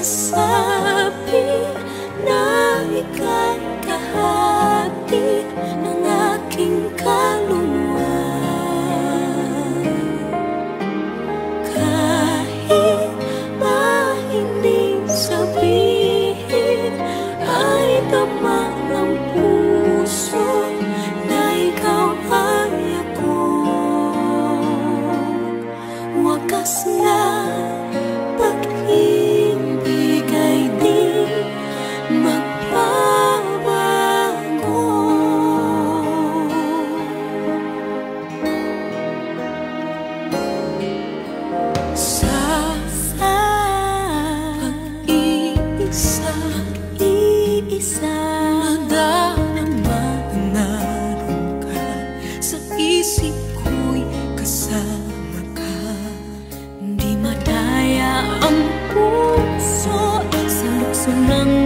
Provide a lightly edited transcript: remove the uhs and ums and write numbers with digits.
masabi na ika'y kahati ng aking kaluluwa. Kahit ba hindi sabihin, ay tama ng puso na ikaw ay ako. Wakas na pag-ibig ay di magbabago. Sa pag-iisa nadarama na naroon ka sa isip ko'y kasama ka. Di madaya ang puso sa lukso ng